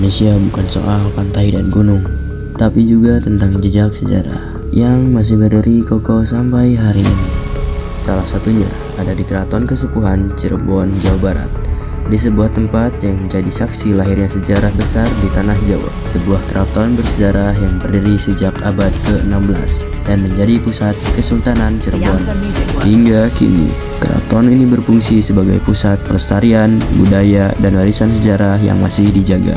Indonesia bukan soal pantai dan gunung, tapi juga tentang jejak sejarah yang masih berdiri kokoh sampai hari ini. Salah satunya ada di Keraton Kesepuhan Cirebon, Jawa Barat, di sebuah tempat yang menjadi saksi lahirnya sejarah besar di tanah Jawa. Sebuah keraton bersejarah yang berdiri sejak abad ke-16 dan menjadi pusat Kesultanan Cirebon. Hingga kini, keraton ini berfungsi sebagai pusat pelestarian, budaya, dan warisan sejarah yang masih dijaga.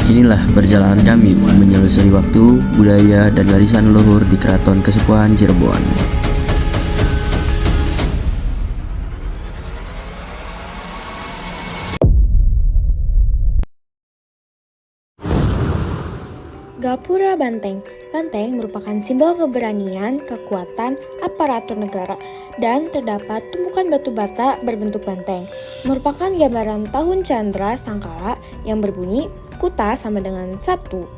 Inilah perjalanan kami menyelusuri waktu, budaya, dan warisan leluhur di Keraton Kesepuhan Cirebon. Gapura Banteng. Banteng merupakan simbol keberanian, kekuatan, aparatur negara, dan terdapat tumpukan batu bata berbentuk banteng. Merupakan gambaran tahun candra sangkala yang berbunyi kuta sama dengan 1,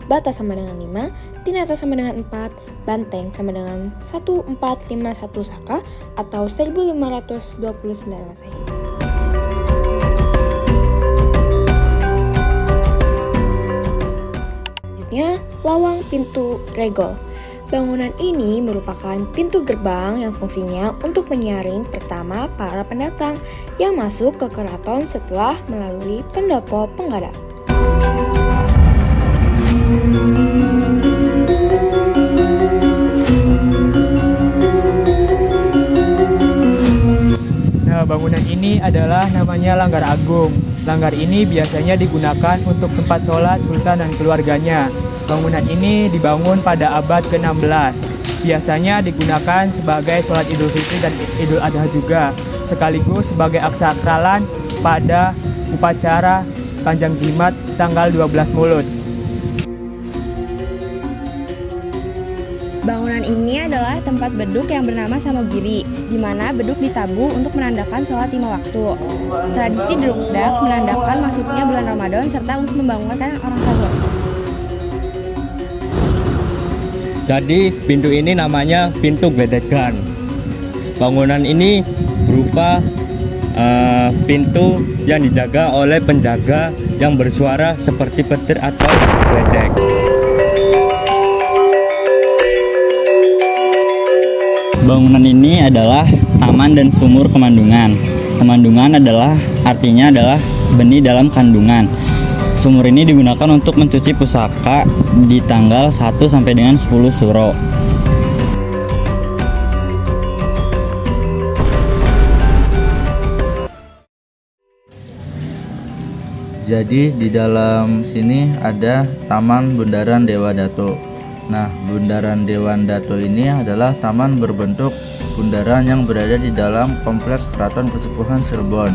bata sama dengan 5, tinata sama dengan 4, banteng sama dengan 1451 Saka atau 1529 Masehi. Lawang Pintu Regol. Bangunan ini merupakan pintu gerbang yang fungsinya untuk menyaring pertama para pendatang yang masuk ke keraton setelah melalui pendopo penggada. Nah, bangunan ini adalah namanya Langgar Agung. Langgar ini biasanya digunakan untuk tempat sholat sultan dan keluarganya. Bangunan ini dibangun pada abad ke-16. Biasanya digunakan sebagai sholat Idul Fitri dan Idul Adha juga, sekaligus sebagai aksakralan pada upacara Kanjeng Jimat tanggal 12 Mulud. Bangunan ini adalah tempat beduk yang bernama Samogiri, di mana beduk ditabuh untuk menandakan sholat 5 waktu. Tradisi drukdak menandakan masuknya bulan Ramadan serta untuk membangunkan orang sahur. Jadi pintu ini namanya pintu gledegan. Bangunan ini berupa pintu yang dijaga oleh penjaga yang bersuara seperti petir atau gledek. Bangunan ini adalah taman dan sumur kemandungan. Kemandungan artinya adalah benih dalam kandungan. Sumur ini digunakan untuk mencuci pusaka di tanggal 1 sampai dengan 10 Suro. Jadi di dalam sini ada Taman Bundaran Dewa Dato. Nah, Bundaran Dewa Dato ini adalah taman berbentuk bundaran yang berada di dalam kompleks Keraton Kesepuhan Cirebon.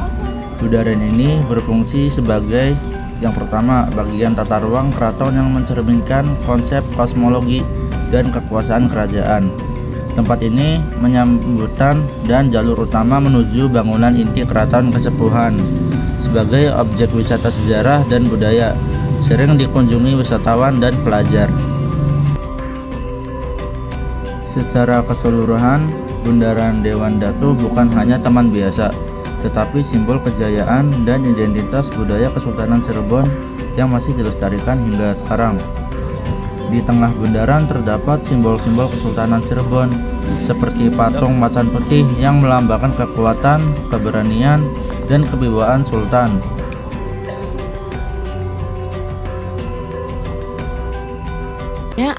Bundaran ini berfungsi sebagai yang pertama, bagian tata ruang keraton yang mencerminkan konsep kosmologi dan kekuasaan kerajaan. Tempat ini menyambutan dan jalur utama menuju bangunan inti Keraton Kesepuhan. Sebagai objek wisata sejarah dan budaya, sering dikunjungi wisatawan dan pelajar. Secara keseluruhan, Bundaran Dewa Dato bukan hanya taman biasa, tetapi simbol kejayaan dan identitas budaya Kesultanan Cirebon yang masih dilestarikan hingga sekarang. Di tengah bundaran terdapat simbol-simbol Kesultanan Cirebon, seperti patung macan putih yang melambangkan kekuatan, keberanian, dan kewibawaan sultan.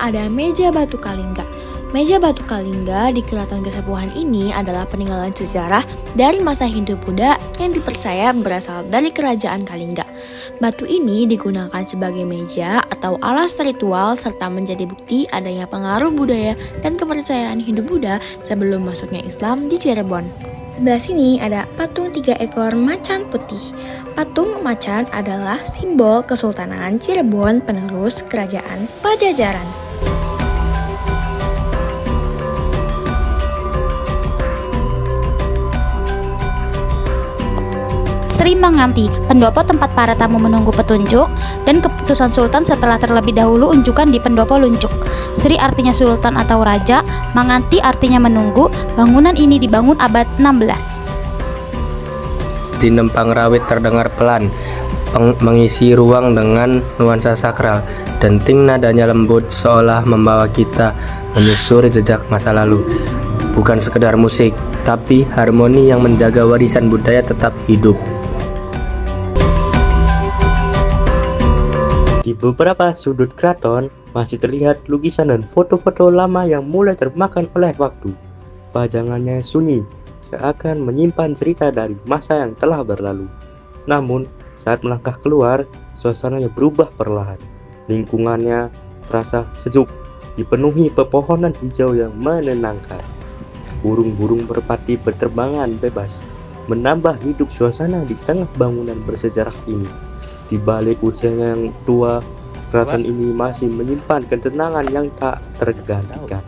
Ada meja batu Kalingga. Meja batu Kalingga di Keraton Kesepuhan ini adalah peninggalan sejarah dari masa Hindu Buddha yang dipercaya berasal dari kerajaan Kalingga. Batu ini digunakan sebagai meja atau alas ritual serta menjadi bukti adanya pengaruh budaya dan kepercayaan Hindu Buddha sebelum masuknya Islam di Cirebon. Sebelah sini ada patung 3 ekor macan putih. Patung macan adalah simbol Kesultanan Cirebon penerus kerajaan Pajajaran. Sri Manganti, pendopo tempat para tamu menunggu petunjuk dan keputusan sultan setelah terlebih dahulu unjukan di pendopo luncuk. Sri artinya sultan atau raja, Manganti artinya menunggu. Bangunan ini dibangun abad 16. Di Nempang Rawit terdengar pelan. mengisi ruang dengan nuansa sakral. Denting nadanya lembut seolah membawa kita menyusuri jejak masa lalu. Bukan sekedar musik, tapi harmoni yang menjaga warisan budaya tetap hidup. Di beberapa sudut keraton masih terlihat lukisan dan foto-foto lama yang mulai termakan oleh waktu. Pajangannya sunyi, seakan menyimpan cerita dari masa yang telah berlalu. Namun, saat melangkah keluar, suasananya berubah perlahan. Lingkungannya terasa sejuk, dipenuhi pepohonan hijau yang menenangkan. Burung-burung merpati berterbangan bebas, menambah hidup suasana di tengah bangunan bersejarah ini. Di balik usianya yang tua, keraton ini masih menyimpan ketenangan yang tak tergantikan.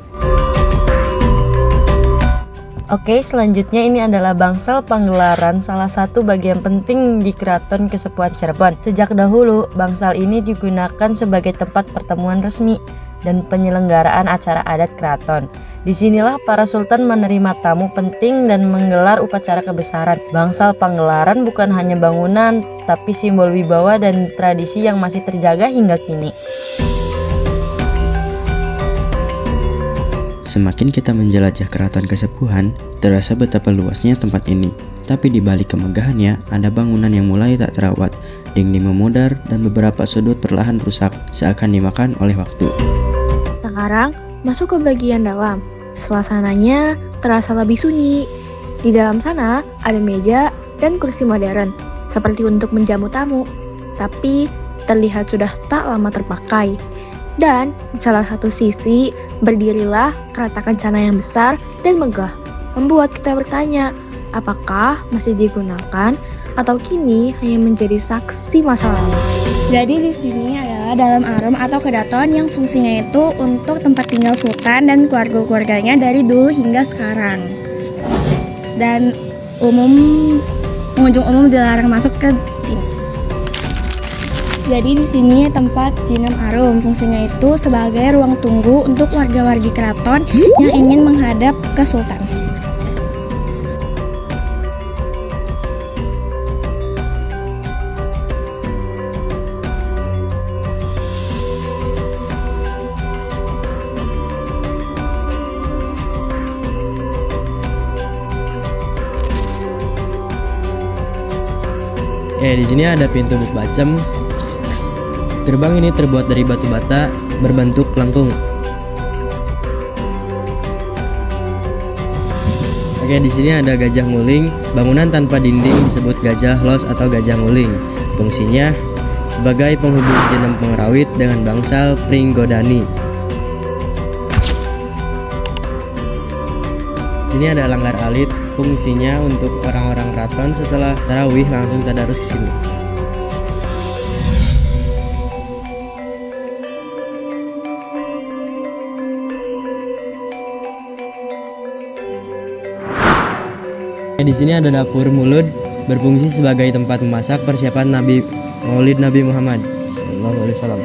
Oke, selanjutnya ini adalah bangsal panggelaran, salah satu bagian penting di Keraton Kesepuhan Cirebon. Sejak dahulu, bangsal ini digunakan sebagai tempat pertemuan resmi dan penyelenggaraan acara adat keraton. Disinilah para sultan menerima tamu penting dan menggelar upacara kebesaran. Bangsal panggelaran bukan hanya bangunan, tapi simbol wibawa dan tradisi yang masih terjaga hingga kini. Semakin kita menjelajah Keraton Kesepuhan, terasa betapa luasnya tempat ini. Tapi di balik kemegahannya, ada bangunan yang mulai tak terawat, dinding memudar, dan beberapa sudut perlahan rusak, seakan dimakan oleh waktu. Sekarang masuk ke bagian dalam. Suasananya terasa lebih sunyi. Di dalam sana ada meja dan kursi modern, seperti untuk menjamu tamu, tapi terlihat sudah tak lama terpakai. Dan di salah satu sisi berdirilah kereta kencana yang besar dan megah, membuat kita bertanya, apakah masih digunakan atau kini hanya menjadi saksi masa lalu. Jadi di sini adalah dalam arum atau kedaton yang fungsinya itu untuk tempat tinggal sultan dan keluarga-keluarganya dari dulu hingga sekarang. Dan pengunjung umum dilarang masuk ke sini. Jadi di sini tempat Jinam Arum, fungsinya itu sebagai ruang tunggu untuk warga-wargi keraton yang ingin menghadap ke sultan. Di sini ada pintu buk bacem. Gerbang ini terbuat dari batu bata berbentuk lengkung. Di sini ada gajah nguling. Bangunan tanpa dinding disebut gajah los atau gajah nguling. Fungsinya sebagai penghubung jenam pengrawit dengan bangsal Pringgodani. Sini ada langgar alit. Fungsinya untuk orang-orang keraton setelah tarawih langsung tadarus ke sini. Di sini ada dapur mulud, berfungsi sebagai tempat memasak persiapan Maulid Nabi Muhammad SAW.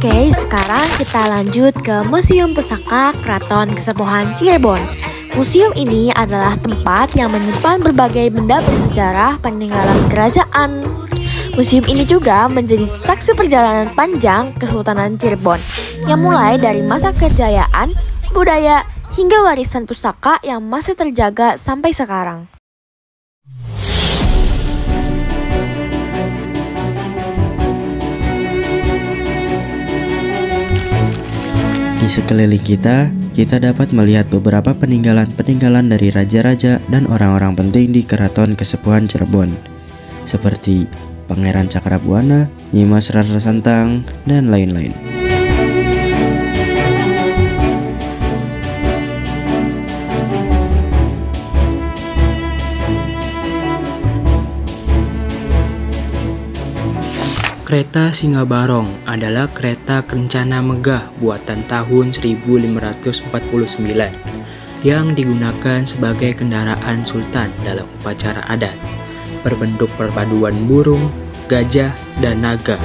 Oke, sekarang kita lanjut ke Museum Pusaka Keraton Kesepuhan Cirebon. Museum ini adalah tempat yang menyimpan berbagai benda bersejarah peninggalan kerajaan. Museum ini juga menjadi saksi perjalanan panjang Kesultanan Cirebon yang mulai dari masa kejayaan, budaya, hingga warisan pusaka yang masih terjaga sampai sekarang. Di sekeliling kita dapat melihat beberapa peninggalan-peninggalan dari raja-raja dan orang-orang penting di Keraton Kesepuhan Cirebon, seperti Pangeran Cakrabuana, Nyi Mas Rara Santang, dan lain-lain. Kereta Singabarong adalah kereta kencana megah buatan tahun 1549 yang digunakan sebagai kendaraan sultan dalam upacara adat, berbentuk perpaduan burung, gajah, dan naga.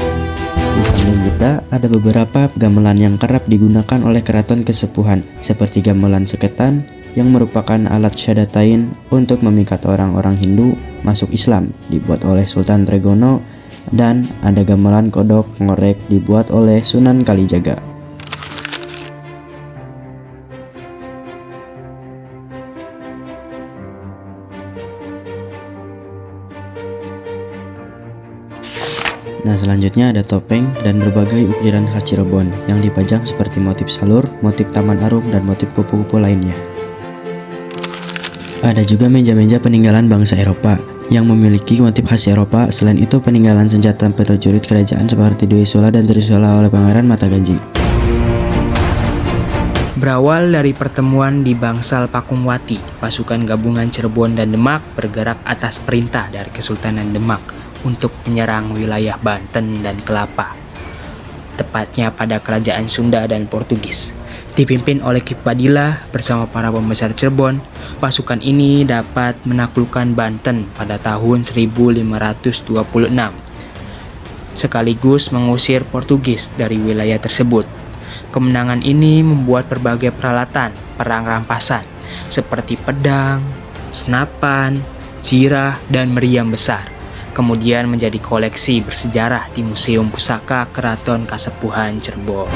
Di samping kita ada beberapa gamelan yang kerap digunakan oleh keraton kesepuhan seperti gamelan seketan yang merupakan alat syadatain untuk memikat orang-orang Hindu masuk Islam dibuat oleh Sultan Tregono, dan ada gamelan kodok ngorek dibuat oleh Sunan Kalijaga. Nah, selanjutnya ada topeng dan berbagai ukiran khas Cirebon yang dipajang seperti motif salur, motif taman arum, dan motif kupu-kupu lainnya. Ada juga meja-meja peninggalan bangsa Eropa yang memiliki motif khas Eropa. Selain itu, peninggalan senjata prajurit kerajaan seperti Duisula dan Trisula oleh Pangeran Mataganji. Berawal dari pertemuan di Bangsal Pakumwati, pasukan gabungan Cirebon dan Demak bergerak atas perintah dari Kesultanan Demak untuk menyerang wilayah Banten dan Kelapa, tepatnya pada kerajaan Sunda dan Portugis. Dipimpin oleh Ki Padilla bersama para pembesar Cirebon, pasukan ini dapat menaklukkan Banten pada tahun 1526, sekaligus mengusir Portugis dari wilayah tersebut. Kemenangan ini membuat berbagai peralatan perang rampasan seperti pedang, senapan, jirah, dan meriam besar kemudian menjadi koleksi bersejarah di Museum Pusaka Keraton Kasepuhan Cirebon.